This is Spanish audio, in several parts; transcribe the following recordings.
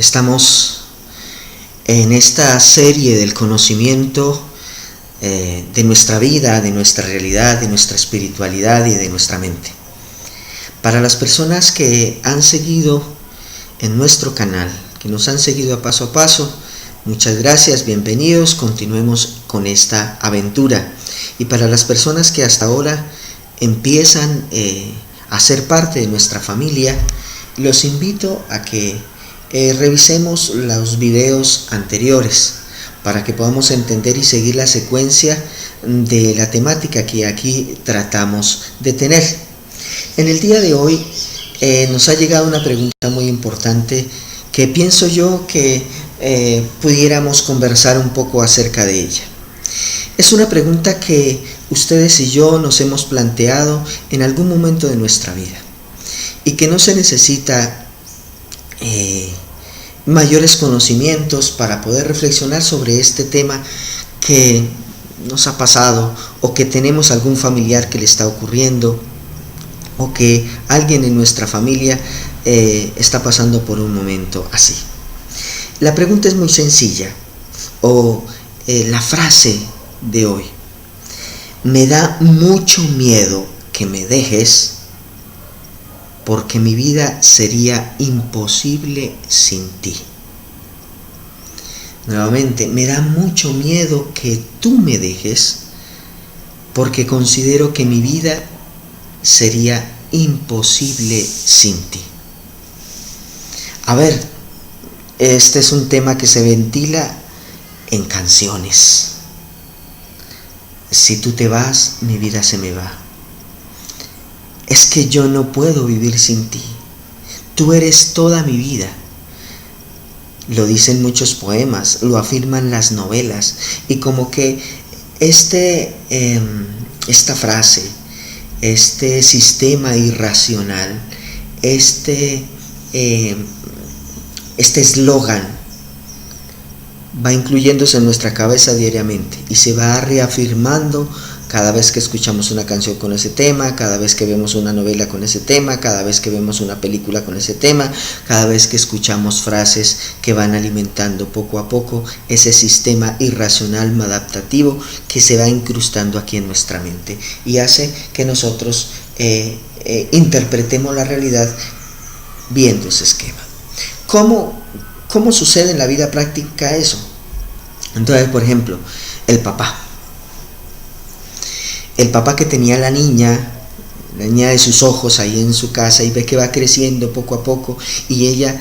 Estamos en esta serie del conocimiento de nuestra vida, de nuestra realidad, de nuestra espiritualidad y de nuestra mente. Para las personas que han seguido en nuestro canal, que nos han seguido a paso, muchas gracias, bienvenidos, continuemos con esta aventura. Y para las personas que hasta ahora empiezan a ser parte de nuestra familia, los invito a que revisemos los videos anteriores para que podamos entender y seguir la secuencia de la temática que aquí tratamos de tener. En el día de hoy nos ha llegado una pregunta muy importante que pienso yo que pudiéramos conversar un poco acerca de ella. Es una pregunta que ustedes y yo nos hemos planteado en algún momento de nuestra vida y que no se necesita mayores conocimientos para poder reflexionar sobre este tema que nos ha pasado o que tenemos algún familiar que le está ocurriendo o que alguien en nuestra familia está pasando por un momento así. La pregunta es muy sencilla o la frase de hoy: me da mucho miedo que me dejes porque mi vida sería imposible sin ti. Nuevamente, me da mucho miedo que tú me dejes porque considero que mi vida sería imposible sin ti. A ver, este es un tema que se ventila en canciones. Si tú te vas, mi vida se me va. Es que yo no puedo vivir sin ti. Tú eres toda mi vida. Lo dicen muchos poemas, lo afirman las novelas. Y como que esta frase, este sistema irracional, este eslogan va incluyéndose en nuestra cabeza diariamente y se va reafirmando cada vez que escuchamos una canción con ese tema, cada vez que vemos una novela con ese tema, cada vez que vemos una película con ese tema, cada vez que escuchamos frases que van alimentando poco a poco ese sistema irracional maladaptativo que se va incrustando aquí en nuestra mente y hace que nosotros interpretemos la realidad viendo ese esquema. ¿Cómo sucede en la vida práctica eso? Entonces, por ejemplo, el papá que tenía la niña de sus ojos ahí en su casa y ve que va creciendo poco a poco y ella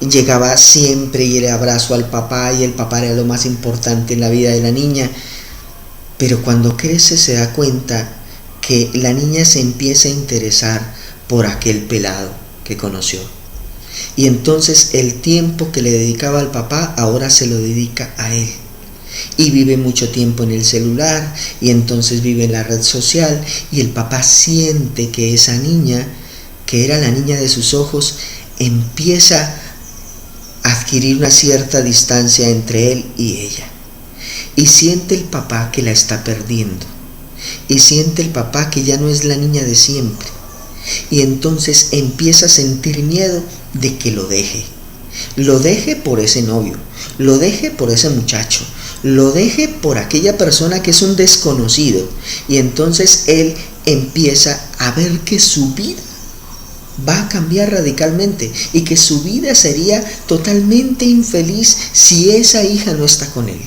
llegaba siempre y el abrazo al papá y el papá era lo más importante en la vida de la niña, pero cuando crece se da cuenta que la niña se empieza a interesar por aquel pelado que conoció y entonces el tiempo que le dedicaba al papá ahora se lo dedica a él. Y vive mucho tiempo en el celular y entonces vive en la red social y el papá siente que esa niña, que era la niña de sus ojos, empieza a adquirir una cierta distancia entre él y ella. Y siente el papá que la está perdiendo. Y siente el papá que ya no es la niña de siempre. Y entonces empieza a sentir miedo de que lo deje. Lo deje por ese novio, lo deje por ese muchacho, lo deje por aquella persona que es un desconocido. Y entonces él empieza a ver que su vida va a cambiar radicalmente y que su vida sería totalmente infeliz si esa hija no está con él.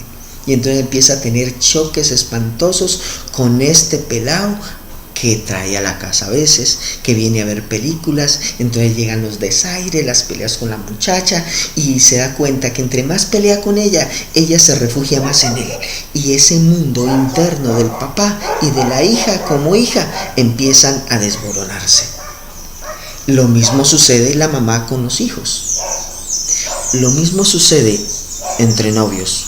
Y entonces empieza a tener choques espantosos con este pelado que trae a la casa a veces, que viene a ver películas, entonces llegan los desaires, las peleas con la muchacha y se da cuenta que entre más pelea con ella, ella se refugia más en él. Y ese mundo interno del papá y de la hija como hija empiezan a desmoronarse. Lo mismo sucede en la mamá con los hijos. Lo mismo sucede entre novios,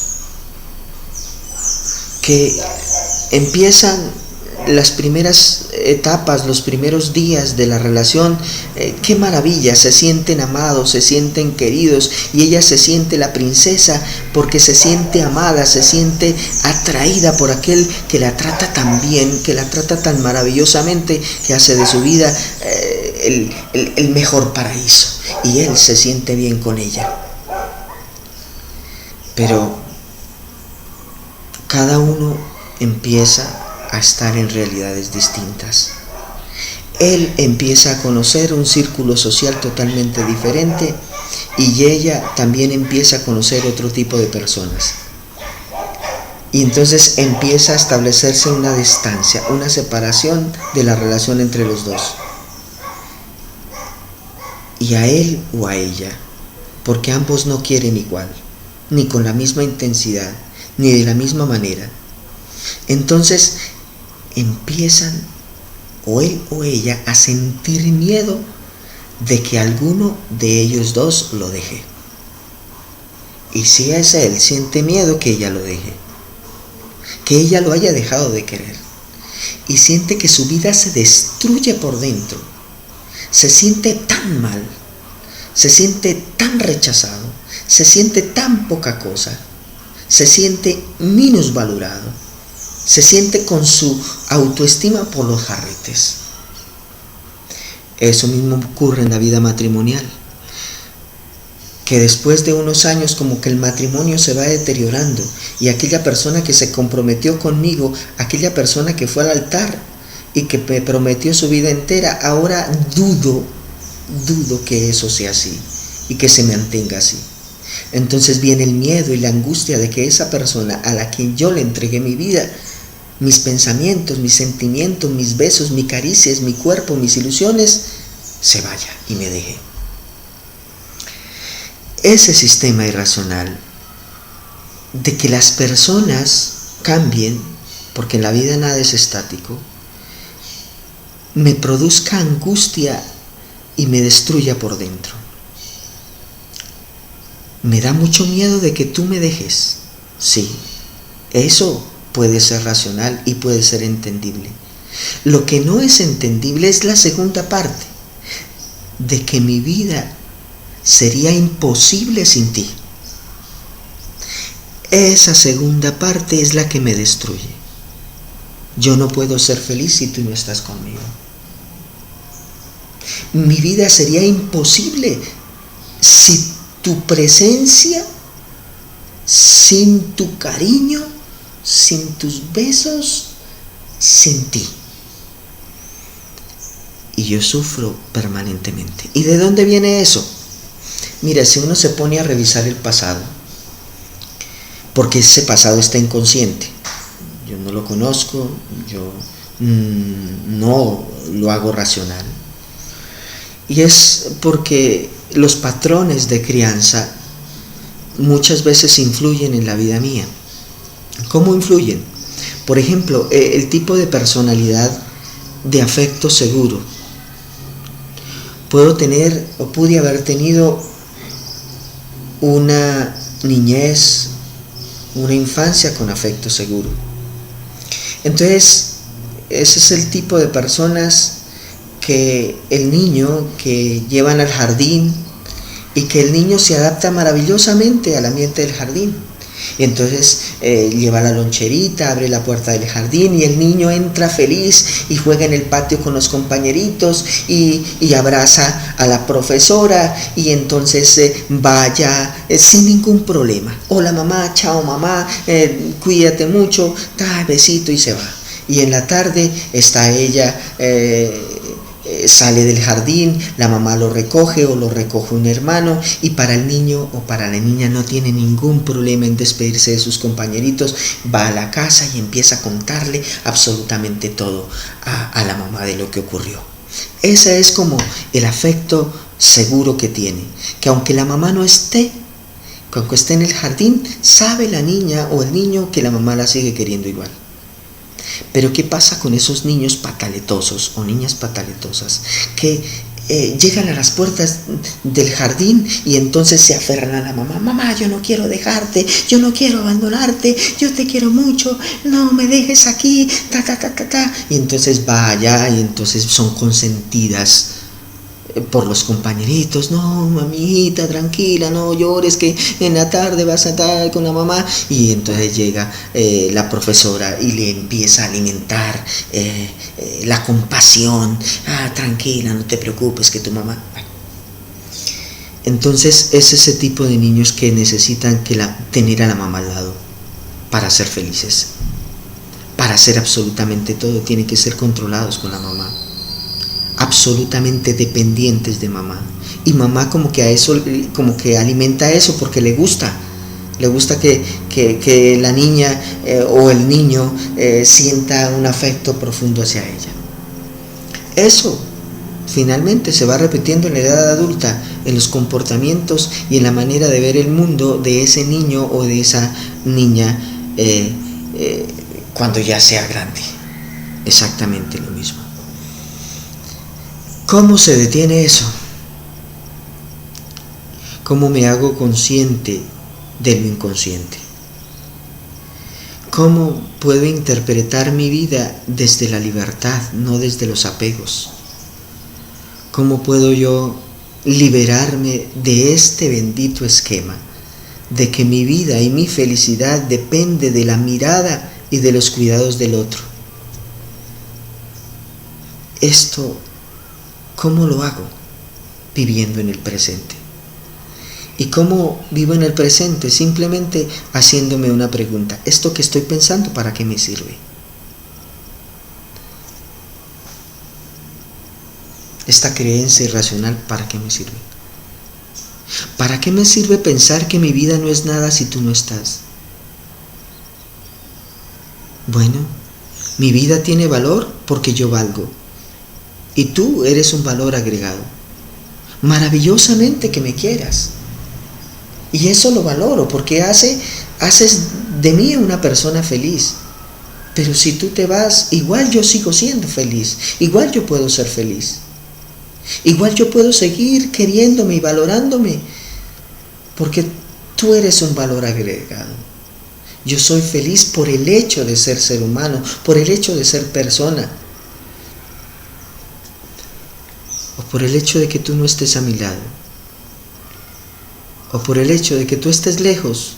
que empiezan las primeras etapas, los primeros días de la relación, qué maravilla, se sienten amados, se sienten queridos y ella se siente la princesa porque se siente amada, se siente atraída por aquel que la trata tan bien, que la trata tan maravillosamente, que hace de su vida el mejor paraíso y él se siente bien con ella. Pero cada uno empieza a estar en realidades distintas. Él empieza a conocer un círculo social totalmente diferente y ella también empieza a conocer otro tipo de personas. Y entonces empieza a establecerse una distancia, una separación de la relación entre los dos. Y a él o a ella, porque ambos no quieren igual, ni con la misma intensidad, ni de la misma manera. Entonces empiezan o él o ella a sentir miedo de que alguno de ellos dos lo deje. Y si es él, siente miedo que ella lo deje, que ella lo haya dejado de querer. Y siente que su vida se destruye por dentro. Se siente tan mal, se siente tan rechazado, se siente tan poca cosa, se siente minusvalorado, se siente con su autoestima por los jarretes. Eso mismo ocurre en la vida matrimonial, que después de unos años como que el matrimonio se va deteriorando y aquella persona que se comprometió conmigo, aquella persona que fue al altar y que me prometió su vida entera, ahora dudo que eso sea así y que se mantenga así. Entonces viene el miedo y la angustia de que esa persona a la que yo le entregué mi vida, mis pensamientos, mis sentimientos, mis besos, mis caricias, mi cuerpo, mis ilusiones, se vaya y me deje. Ese sistema irracional de que las personas cambien, porque en la vida nada es estático, me produzca angustia y me destruya por dentro. Me da mucho miedo de que tú me dejes. Sí, eso puede ser racional y puede ser entendible. Lo que no es entendible es la segunda parte, de que mi vida sería imposible sin ti. Esa segunda parte es la que me destruye. Yo no puedo ser feliz si tú no estás conmigo. Mi vida sería imposible si tu presencia, sin tu cariño, sin tus besos, sin ti. Y yo sufro permanentemente. ¿Y de dónde viene eso? Mira, si uno se pone a revisar el pasado, porque ese pasado está inconsciente, yo no lo conozco, yo no lo hago racional. Y es porque los patrones de crianza muchas veces influyen en la vida mía. ¿Cómo influyen? Por ejemplo, el tipo de personalidad de afecto seguro. Puedo tener o pude haber tenido una niñez, una infancia con afecto seguro. Entonces, ese es el tipo de personas que el niño que llevan al jardín y que el niño se adapta maravillosamente al ambiente del jardín. Y entonces lleva la loncherita, abre la puerta del jardín y el niño entra feliz y juega en el patio con los compañeritos y abraza a la profesora y entonces vaya sin ningún problema. Hola mamá, chao mamá, cuídate mucho, da besito y se va. Y en la tarde está ella, sale del jardín, la mamá lo recoge o lo recoge un hermano y para el niño o para la niña no tiene ningún problema en despedirse de sus compañeritos, va a la casa y empieza a contarle absolutamente todo a la mamá de lo que ocurrió. Ese es como el afecto seguro que tiene, que aunque la mamá no esté, aunque esté en el jardín, sabe la niña o el niño que la mamá la sigue queriendo igual. Pero ¿qué pasa con esos niños pataletosos o niñas pataletosas que llegan a las puertas del jardín y entonces se aferran a la mamá? Mamá, yo no quiero dejarte, yo no quiero abandonarte, yo te quiero mucho, no me dejes aquí, ta. Y entonces va allá y entonces son consentidas por los compañeritos. No, mamita, tranquila, no llores, que en la tarde vas a estar con la mamá. Y entonces llega la profesora y le empieza a alimentar la compasión. Tranquila, no te preocupes, que tu mamá... Bueno. Entonces es ese tipo de niños que necesitan tener a la mamá al lado para ser felices. Para hacer absolutamente todo tienen que ser controlados con la mamá, absolutamente dependientes de mamá. Y mamá como que alimenta eso porque le gusta que la niña o el niño sienta un afecto profundo hacia ella. Eso finalmente se va repitiendo en la edad adulta, en los comportamientos y en la manera de ver el mundo de ese niño o de esa niña cuando ya sea grande. Exactamente lo mismo. ¿Cómo se detiene eso? ¿Cómo me hago consciente de lo inconsciente? ¿Cómo puedo interpretar mi vida desde la libertad, no desde los apegos? ¿Cómo puedo yo liberarme de este bendito esquema de que mi vida y mi felicidad depende de la mirada y de los cuidados del otro? Esto, ¿cómo lo hago? Viviendo en el presente. ¿Y cómo vivo en el presente? Simplemente haciéndome una pregunta. ¿Esto que estoy pensando para qué me sirve? Esta creencia irracional, ¿para qué me sirve? ¿Para qué me sirve pensar que mi vida no es nada si tú no estás? Bueno, mi vida tiene valor porque yo valgo. Y tú eres un valor agregado. Maravillosamente que me quieras. Y eso lo valoro porque haces de mí una persona feliz. Pero si tú te vas, igual yo sigo siendo feliz. Igual yo puedo ser feliz. Igual yo puedo seguir queriéndome y valorándome, porque tú eres un valor agregado. Yo soy feliz por el hecho de ser humano, por el hecho de ser persona, o por el hecho de que tú no estés a mi lado, o por el hecho de que tú estés lejos,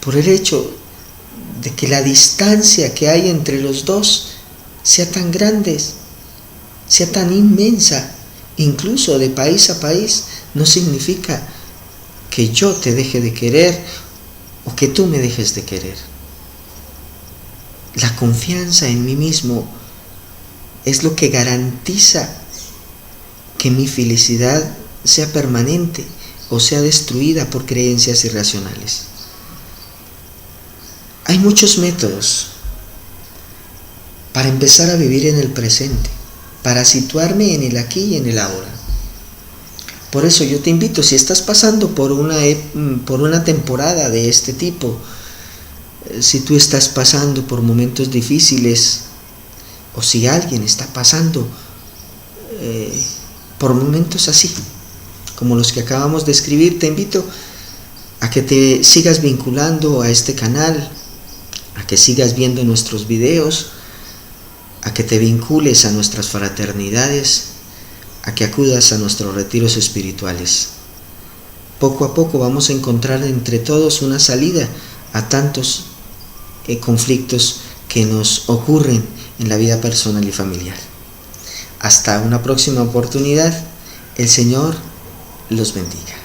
por el hecho de que la distancia que hay entre los dos sea tan grande, sea tan inmensa, incluso de país a país, no significa que yo te deje de querer o que tú me dejes de querer. La confianza en mí mismo es lo que garantiza que mi felicidad sea permanente o sea destruida por creencias irracionales. Hay muchos métodos para empezar a vivir en el presente, para situarme en el aquí y en el ahora. Por eso yo te invito, si estás pasando por una temporada de este tipo, si tú estás pasando por momentos difíciles, o si alguien está pasando por momentos así, como los que acabamos de escribir, te invito a que te sigas vinculando a este canal, a que sigas viendo nuestros videos, a que te vincules a nuestras fraternidades, a que acudas a nuestros retiros espirituales. Poco a poco vamos a encontrar entre todos una salida a tantos conflictos que nos ocurren en la vida personal y familiar. Hasta una próxima oportunidad. El Señor los bendiga.